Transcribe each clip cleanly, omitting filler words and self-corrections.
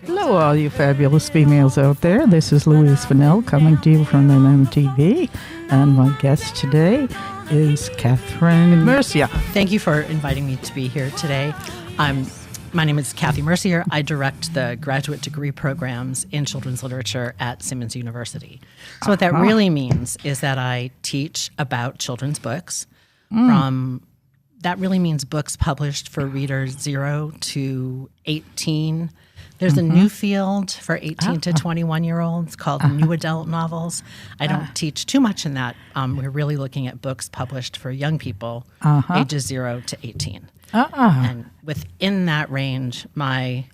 Hello, all you fabulous females out there. This is Louise Fennell coming to you from mmtv, and my guest today is Cathryn Mercier. Thank you for inviting me to be here today. My name is Cathryn Mercier. I direct the graduate degree programs in children's literature at Simmons University. So what that really means is that I teach about children's books. That really means books published for readers 0 to 18. There's a new field for 18 to 21-year-olds called new adult novels. I don't teach too much in that. We're really looking at books published for young people, ages 0 to 18. And within that range, my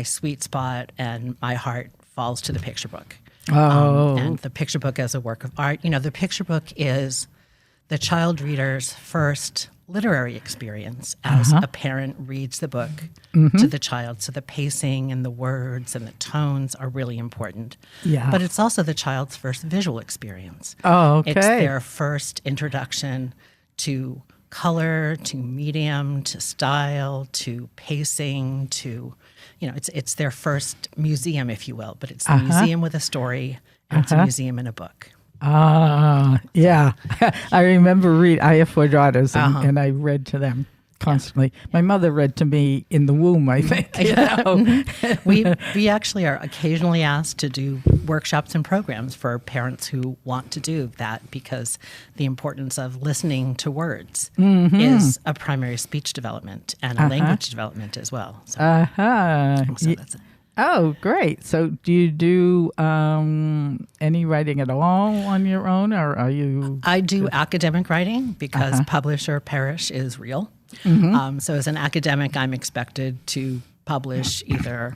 sweet spot and my heart falls to the picture book. And the picture book as a work of art. You know, the picture book is the child reader's first literary experience as a parent reads the book to the child. So the pacing and the words and the tones are really important. Yeah. But it's also the child's first visual experience. Oh, okay. It's their first introduction to color, to medium, to style, to pacing, to, you know, it's their first museum, if you will. But it's the museum with a story, and it's a museum in a book. Yeah. I remember I have 4 daughters, and I read to them constantly. Yeah. My mother read to me in the womb, I think. You know? We actually are occasionally asked to do workshops and programs for parents who want to do that, because the importance of listening to words is a primary speech development and a language development as well. So that's it. Oh, great. So do you do any writing at all on your own, or are you? I do academic writing because publish or perish is real. So as an academic, I'm expected to publish either.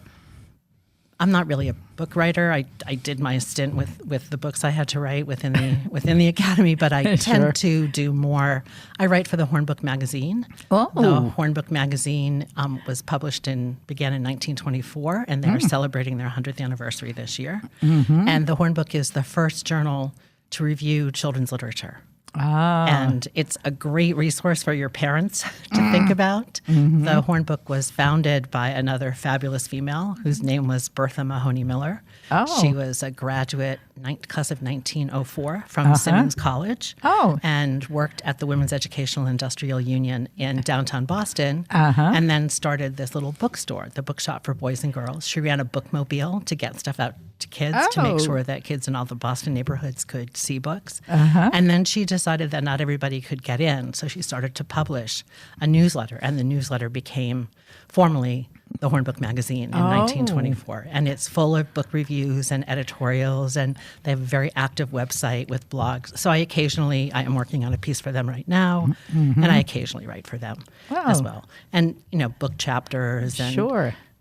I'm not really a book writer. I did my stint with the books I had to write within the academy, but I tend to do more. I write for the Hornbook magazine. Oh. The Hornbook magazine began in 1924, and they're celebrating their 100th anniversary this year. And the Hornbook is the first journal to review children's literature. And it's a great resource for your parents to think about. The Hornbook was founded by another fabulous female whose name was Bertha Mahoney Miller. She was a graduate class of 1904 from Simmons College and worked at the Women's Educational Industrial Union in downtown Boston, and then started this little bookstore, the Bookshop for Boys and Girls. She ran a bookmobile to get stuff out to kids to make sure that kids in all the Boston neighborhoods could see books. And then she decided that not everybody could get in, so she started to publish a newsletter, and the newsletter became formally the Hornbook magazine in 1924. And it's full of book reviews and editorials, and they have a very active website with blogs. So I am working on a piece for them right now, and I occasionally write for them as well. And, you know, book chapters and,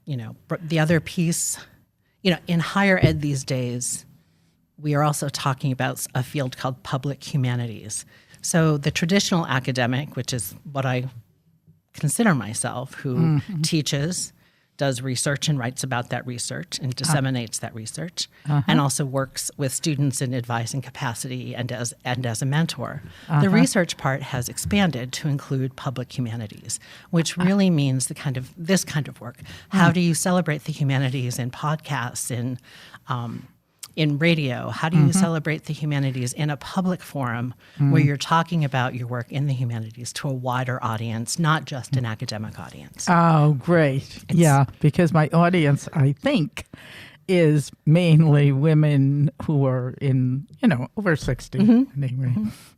you know, the other piece, you know, in higher ed these days, we are also talking about a field called public humanities. So the traditional academic, which is what I consider myself, who teaches, does research and writes about that research and disseminates that research, and also works with students in advising capacity and as a mentor. The research part has expanded to include public humanities, which really means this kind of work. How do you celebrate the humanities in podcasts, in radio? How do you celebrate the humanities in a public forum where you're talking about your work in the humanities to a wider audience, not just an academic audience? Oh, great. Because my audience, I think, is mainly women who are over 60, anyway,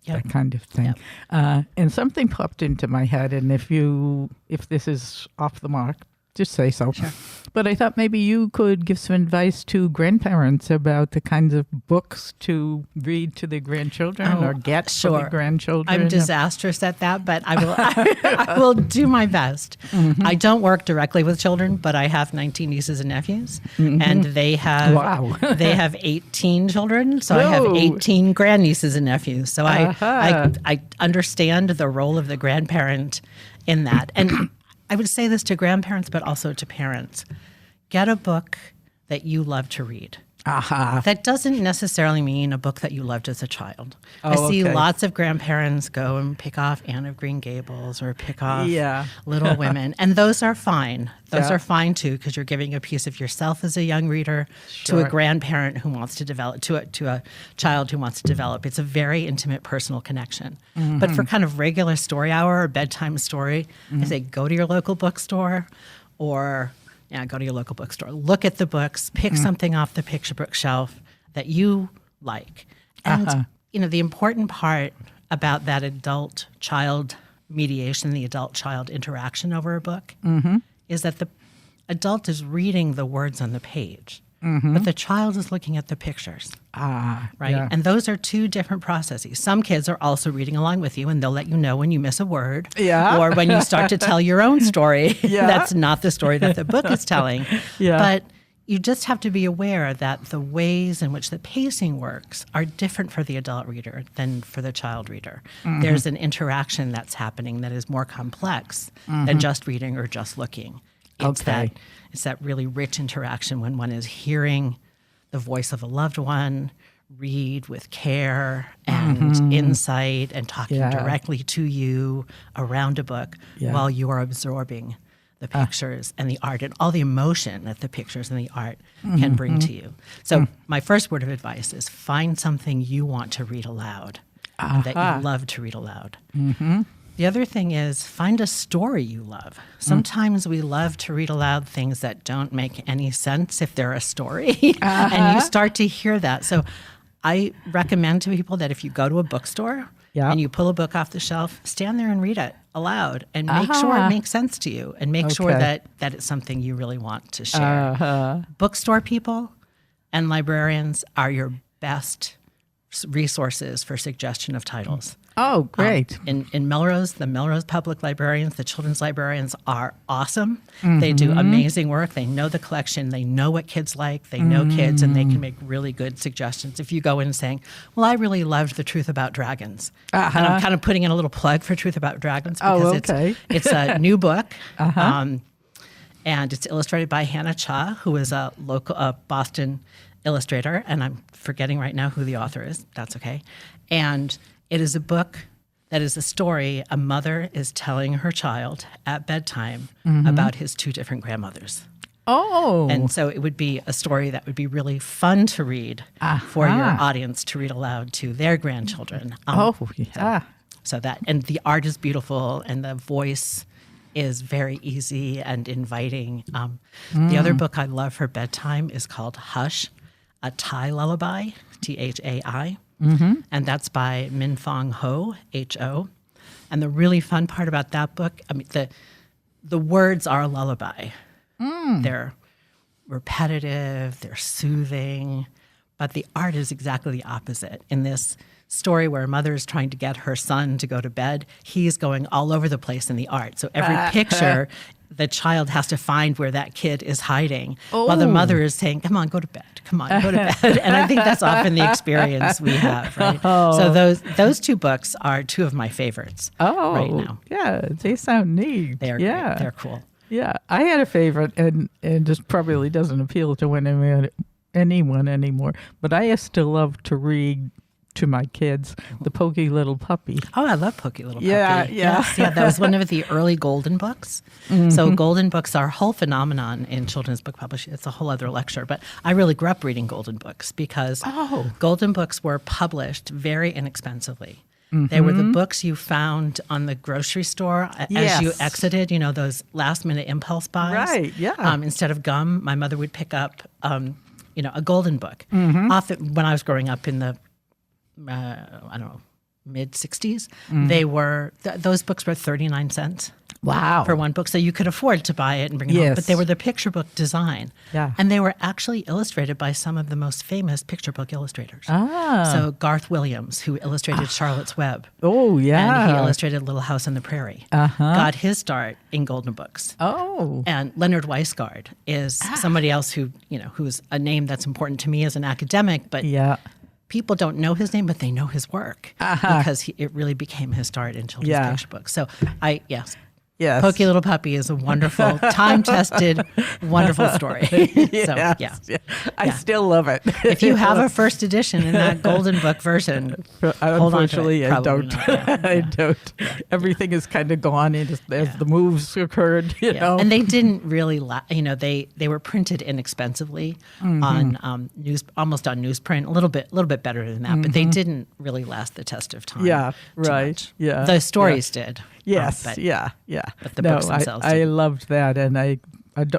that kind of thing. And something popped into my head, and if this is off the mark, just say so. Sure. But I thought maybe you could give some advice to grandparents about the kinds of books to read to their grandchildren or get for the grandchildren. I'm disastrous at that, but I will do my best. I don't work directly with children, but I have 19 nieces and nephews, and they have they have 18 children, so I have 18 grandnieces and nephews. So I understand the role of the grandparent in that. And I would say this to grandparents, but also to parents. Get a book that you love to read. That doesn't necessarily mean a book that you loved as a child. Oh, I see okay. lots of grandparents go and pick off Anne of Green Gables or pick off Little Women, and those are fine. Those are fine too, because you're giving a piece of yourself as a young reader to a grandparent who wants to develop, to a child who wants to develop. It's a very intimate, personal connection. But for kind of regular story hour or bedtime story, I say go to your local bookstore, or go to your local bookstore. Look at the books. Pick something off the picture book shelf that you like. And the important part about that adult-child mediation, the adult-child interaction over a book, is that the adult is reading the words on the page, but the child is looking at the pictures. Right? Yeah. And those are two different processes. Some kids are also reading along with you, and they'll let you know when you miss a word, or when you start to tell your own story. That's not the story that the book is telling. But you just have to be aware that the ways in which the pacing works are different for the adult reader than for the child reader. There's an interaction that's happening that is more complex than just reading or just looking. It's that really rich interaction when one is hearing the voice of a loved one read with care and insight and talking directly to you around a book while you are absorbing the pictures and the art and all the emotion that the pictures and the art can bring to you. So my first word of advice is find something you want to read aloud, that you love to read aloud. The other thing is find a story you love. Sometimes we love to read aloud things that don't make any sense if they're a story, and you start to hear that. So I recommend to people that if you go to a bookstore and you pull a book off the shelf, stand there and read it aloud and make sure it makes sense to you, and make sure that it's something you really want to share. Bookstore people and librarians are your best resources for suggestion of titles. Oh, great. In Melrose, the Melrose Public Librarians, the children's librarians are awesome. They do amazing work. They know the collection. They know what kids like. They know kids, and they can make really good suggestions. If you go in saying, well, I really loved The Truth About Dragons. And I'm kind of putting in a little plug for Truth About Dragons because it's a new book. And it's illustrated by Hannah Cha, who is a local Boston illustrator. And I'm forgetting right now who the author is. That's okay. And it is a book that is a story a mother is telling her child at bedtime about his two different grandmothers. Oh. And so it would be a story that would be really fun to read for your audience to read aloud to their grandchildren. So that, and the art is beautiful, and the voice is very easy and inviting. The other book I love for bedtime is called Hush, a Thai lullaby, Thai. And that's by Min Fong Ho, Ho. And the really fun part about that book, I mean, the words are a lullaby. They're repetitive, they're soothing, but the art is exactly the opposite. In this story where a mother is trying to get her son to go to bed, he's going all over the place in the art. So every picture, the child has to find where that kid is hiding, while the mother is saying, come on, go to bed. Come on, go to bed. And I think that's often the experience we have, right? So those two books are two of my favorites right now. Yeah, they sound neat. They're great. They're cool. Yeah, I had a favorite, and just probably doesn't appeal to anyone anymore, but I used to love to read to my kids, The Pokey Little Puppy. Oh, I love Pokey Little Puppy. Yes, that was one of the early golden books. So golden books are a whole phenomenon in children's book publishing. It's a whole other lecture, but I really grew up reading golden books because golden books were published very inexpensively. They were the books you found on the grocery store as you exited, those last-minute impulse buys. Right, yeah. Instead of gum, my mother would pick up, a golden book. Often, when I was growing up in the mid-'60s, they were those books were 39 cents. Wow. For one book. So you could afford to buy it and bring it home. But they were the picture book design. Yeah. And they were actually illustrated by some of the most famous picture book illustrators. So Garth Williams, who illustrated Charlotte's Web. Oh, yeah. And he illustrated Little House on the Prairie. Got his start in golden books. Oh. And Leonard Weisgard is somebody else who's a name that's important to me as an academic, but people don't know his name, but they know his work because it really became his start in children's picture books. So Yes. Pokey Little Puppy is a wonderful, time-tested, wonderful story. So, yeah. I still love it. If you have a first edition in that Golden Book version, hold on to it. I don't. I don't. Everything is kind of gone as the moves occurred, you know. And they didn't really, they were printed inexpensively on almost on newsprint, a little bit better than that, but they didn't really last the test of time. Yeah, right. Much. Yeah, the stories did. Yes, but the no, books themselves I didn't. loved that, and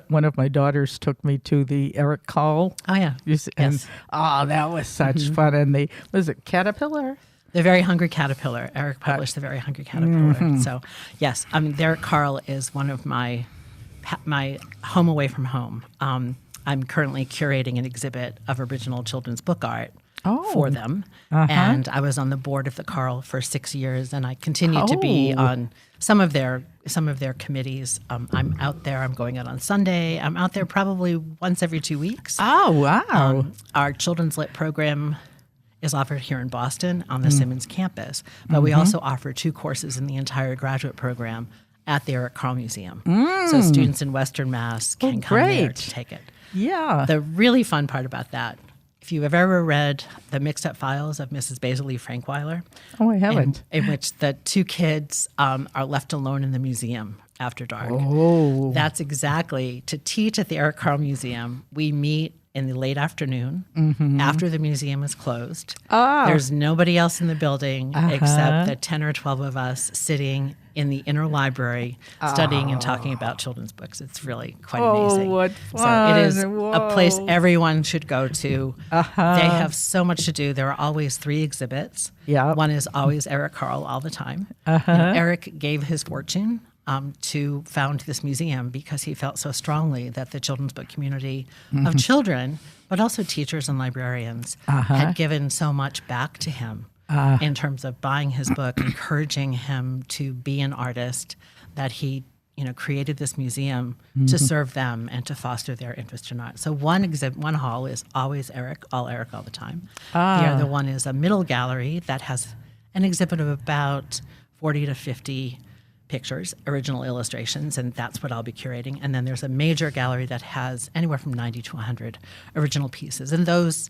one of my daughters took me to the Eric Carle. Oh yeah, and that was such fun. And was it Caterpillar? The Very Hungry Caterpillar. Eric published The Very Hungry Caterpillar. So yes, Eric Carle is one of my home away from home. I'm currently curating an exhibit of original children's book art for them. And I was on the board of the Carle for 6 years, and I continue to be on some of their committees. I'm out there. I'm going out on Sunday. I'm out there probably once every 2 weeks. Oh, wow. Our children's lit program is offered here in Boston on the Simmons campus, but we also offer 2 courses in the entire graduate program at the Eric Carle Museum. So students in Western Mass can come there to take it. Yeah. The really fun part about that, if you have ever read The Mixed Up Files of Mrs. Basil Lee Frankweiler. Oh, I haven't. In which the 2 kids are left alone in the museum after dark. Oh. That's exactly, to teach at the Eric Carle Museum, we meet in the late afternoon after the museum is closed. There's nobody else in the building except the 10 or 12 of us sitting in the inner library studying and talking about children's books. It's really quite amazing. What fun. So it is a place everyone should go to. They have so much to do. There are always 3 exhibits. Yeah. One is always Eric Carle all the time. And Eric gave his fortune to found this museum because he felt so strongly that the children's book community of children, but also teachers and librarians, had given so much back to him in terms of buying his book, encouraging him to be an artist, that he created this museum to serve them and to foster their interest in art. So one hall is always Eric all the time. The other one is a middle gallery that has an exhibit of about 40 to 50 pictures, original illustrations, and that's what I'll be curating. And then there's a major gallery that has anywhere from 90 to 100 original pieces. And that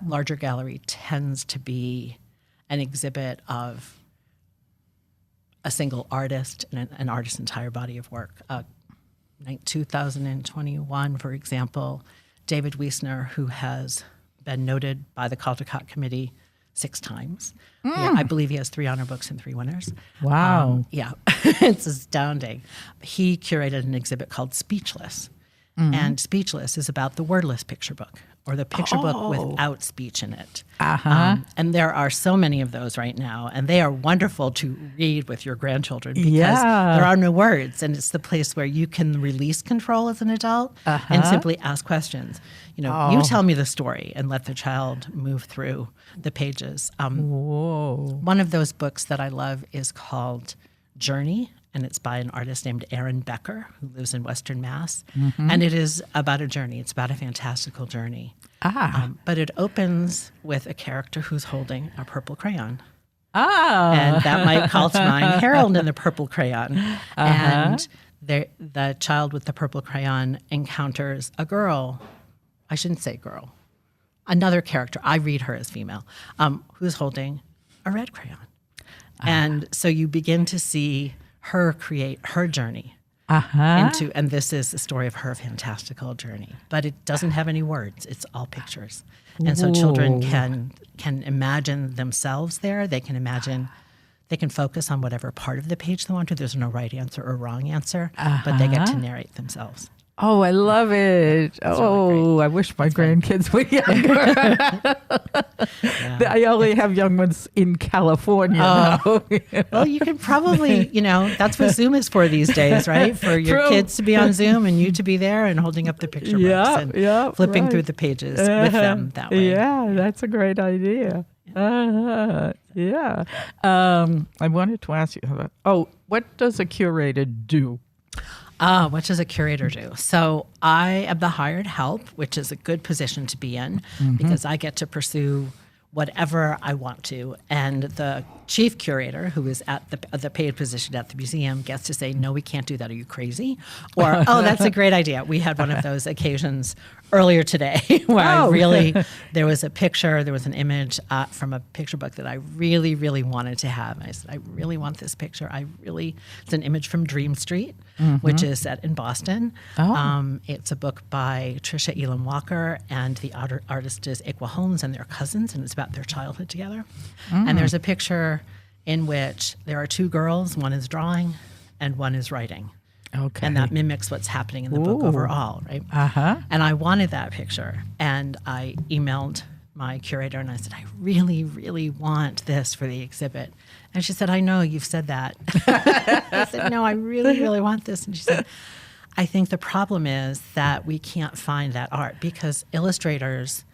larger gallery tends to be an exhibit of a single artist and an artist's entire body of work. 2021, for example, David Wiesner, who has been noted by the Caldecott Committee 6 times. Yeah, I believe he has 3 honor books and 3 winners. Wow. It's astounding. He curated an exhibit called Speechless. And Speechless is about the wordless picture book, or the picture book without speech in it. And there are so many of those right now, and they are wonderful to read with your grandchildren because there are no words, and it's the place where you can release control as an adult and simply ask questions. You tell me the story and let the child move through the pages. One of those books that I love is called Journey, and it's by an artist named Aaron Becker, who lives in Western Mass. And it is about a journey. It's about a fantastical journey. But it opens with a character who's holding a purple crayon. And that might call to mind Harold and the Purple Crayon. And the child with the purple crayon encounters a girl. I shouldn't say girl. Another character, I read her as female, who's holding a red crayon. And so you begin to see her create her journey into, and this is the story of her fantastical journey. But it doesn't have any words; it's all pictures, and so children can imagine themselves there. They can imagine, they can focus on whatever part of the page they want to. There's no right answer or wrong answer, but they get to narrate themselves. Oh, I love it. Really I wish my grandkids were younger. I only have young ones in California now. Well, you can probably, that's what Zoom is for these days, right? For your kids to be on Zoom and you to be there and holding up the picture books and flipping through the pages with them that way. Yeah, that's a great idea. I wanted to ask you, what does a curator do? What does a curator do? So I am the hired help, which is a good position to be in because I get to pursue whatever I want to. And the chief curator, who is at the paid position at the museum, gets to say, no, we can't do that. Are you crazy? Or, oh, that's a great idea. We had one of those occasions earlier today where there was an image from a picture book that I really, really wanted to have. And I said, I really want this picture. It's an image from Dream Street, which is set in Boston. It's a book by Tricia Elam Walker, and the artist is Iqua Holmes, and they're cousins, and it's about their childhood together. And there's a picture in which there are two girls, one is drawing and one is writing. Okay. And that mimics what's happening in the book overall, right? And I wanted that picture. And I emailed my curator and I said, I really, really want this for the exhibit. And she said, I know, you've said that. I said, no, I really, really want this. And she said, I think the problem is that we can't find that art because illustrators,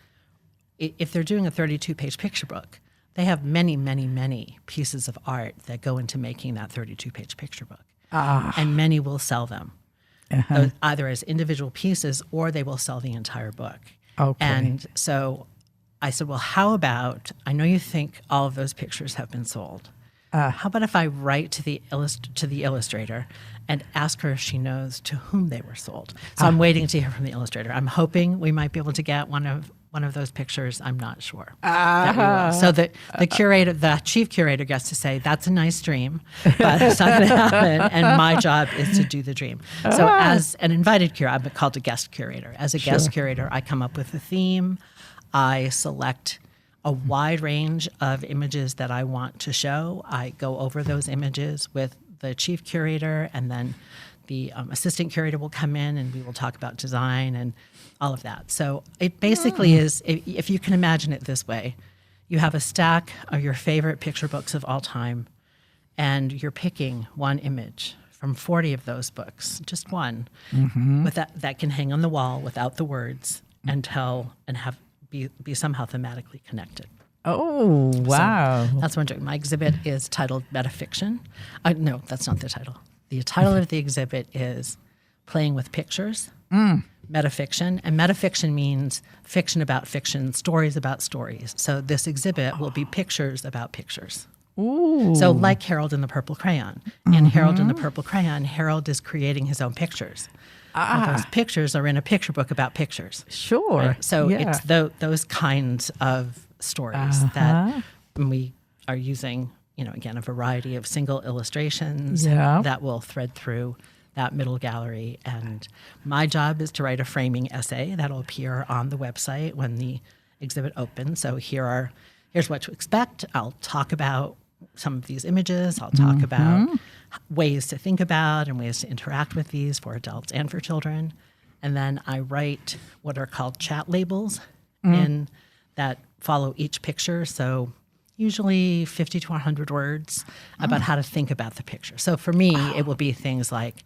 if they're doing a 32-page picture book, they have many, many, many pieces of art that go into making that 32-page picture book. And many will sell them, either as individual pieces or they will sell the entire book. Okay. And so I said, well, how about, I know you think all of those pictures have been sold. How about if I write to the illustrator and ask her if she knows to whom they were sold? So I'm waiting to hear from the illustrator. I'm hoping we might be able to get one of those pictures. I'm not sure. So the curator, the chief curator, gets to say, that's a nice dream, but it's not going to happen. And my job is to do the dream. So as an invited curator, I'm called a guest curator. As a guest curator, I come up with a theme. I select a wide range of images that I want to show. I go over those images with the chief curator, and then the assistant curator will come in and we will talk about design and all of that. So it basically is, if you can imagine it this way, you have a stack of your favorite picture books of all time, and you're picking one image from 40 of those books, just one, with that can hang on the wall without the words and tell and be somehow thematically connected. Oh, wow. So that's what I'm doing. My exhibit is titled Metafiction. No, that's not the title. The title of the exhibit is Playing with Pictures, Metafiction. And metafiction means fiction about fiction, stories about stories. So this exhibit will be pictures about pictures. Ooh. So like Harold and the Purple Crayon. In Harold and the Purple Crayon, Harold is creating his own pictures. Those pictures are in a picture book about pictures. Sure. Right? So it's those kinds of stories that we are using, again, a variety of single illustrations that will thread through that middle gallery. And my job is to write a framing essay that'll appear on the website when the exhibit opens. So here's what to expect. I'll talk about some of these images. I'll talk about ways to think about and ways to interact with these for adults and for children. And then I write what are called chat labels in that follow each picture. So usually 50 to 100 words about how to think about the picture. So for me, it will be things like,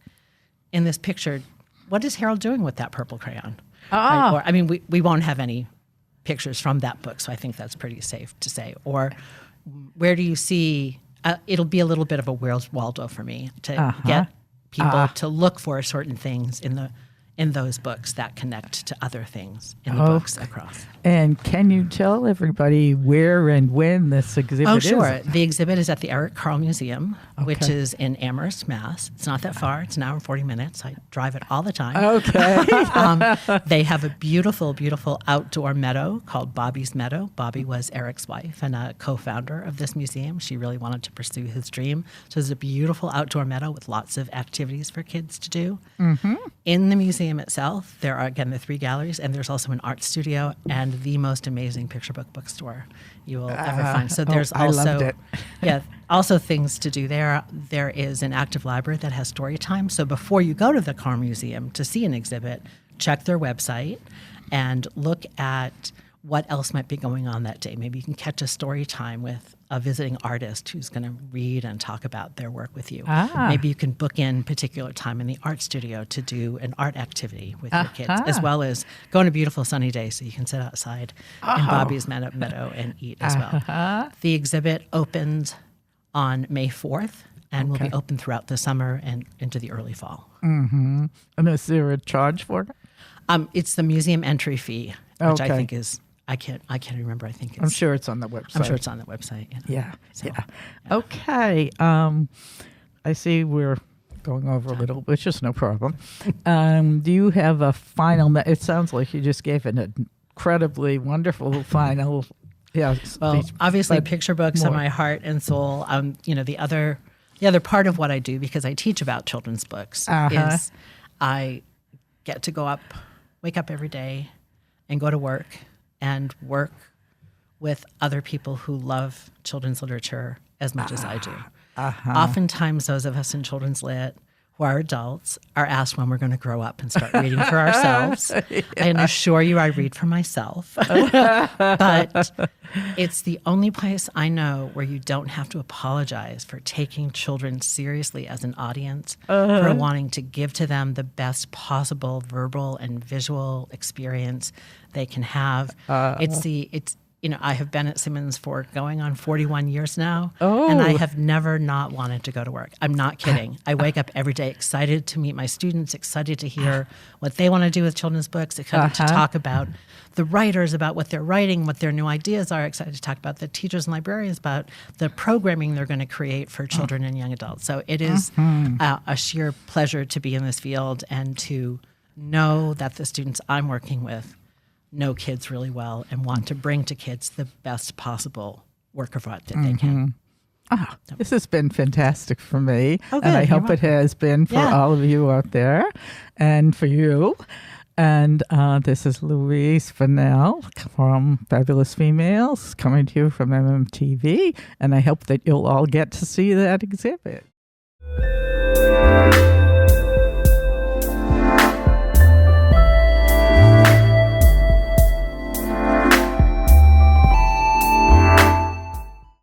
in this picture, what is Harold doing with that purple crayon? Right? Or, we won't have any pictures from that book, so I think that's pretty safe to say. Or where do you see, it'll be a little bit of a Where's Waldo for me to get people to look for certain things in those books that connect to other things in the books across. And can you tell everybody where and when this exhibit is? Oh, sure. The exhibit is at the Eric Carle Museum, which is in Amherst, Mass. It's not that far. It's an hour and 40 minutes. I drive it all the time. Okay. They have a beautiful, beautiful outdoor meadow called Bobby's Meadow. Bobby was Eric's wife and a co-founder of this museum. She really wanted to pursue his dream. So there's a beautiful outdoor meadow with lots of activities for kids to do. In the museum itself, there are, again, the 3 galleries, and there's also an art studio and the most amazing picture book bookstore you will ever find. So there's also things to do there. There is an active library that has story time. So before you go to the Carle Museum to see an exhibit, check their website and look at what else might be going on that day. Maybe you can catch a story time with a visiting artist who's going to read and talk about their work with you. Maybe you can book in particular time in the art studio to do an art activity with your kids, as well as go on a beautiful sunny day so you can sit outside in Bobby's Meadow and eat as well. The exhibit opens on May 4th and will be open throughout the summer and into the early fall. And is there a charge for it? It's the museum entry fee, which I think is I can't remember. I think it's, I'm sure it's on the website. I'm sure it's on the website. Yeah. Okay. I see we're going over a little, which is no problem. Do you have a final? It sounds like you just gave an incredibly wonderful final. Yeah. Well, speech, obviously, picture books are my heart and soul. The other part of what I do, because I teach about children's books, is I get to wake up every day, and go to work and work with other people who love children's literature as much as I do. Oftentimes, those of us in children's lit who are adults are asked when we're going to grow up and start reading for ourselves. I can assure you I read for myself. But it's the only place I know where you don't have to apologize for taking children seriously as an audience, for wanting to give to them the best possible verbal and visual experience they can have. I have been at Simmons for going on 41 years now, and I have never not wanted to go to work. I'm not kidding. I wake up every day excited to meet my students, excited to hear what they want to do with children's books, excited to talk about the writers, about what they're writing, what their new ideas are, excited to talk about the teachers and librarians, about the programming they're going to create for children and young adults. So it is a sheer pleasure to be in this field and to know that the students I'm working with know kids really well and want to bring to kids the best possible work of art that they can. This has been fantastic for me, and I hope it has been for all of you out there and for you. And this is Louise Fennell from Fabulous Females coming to you from mmtv, and I hope that you'll all get to see that exhibit.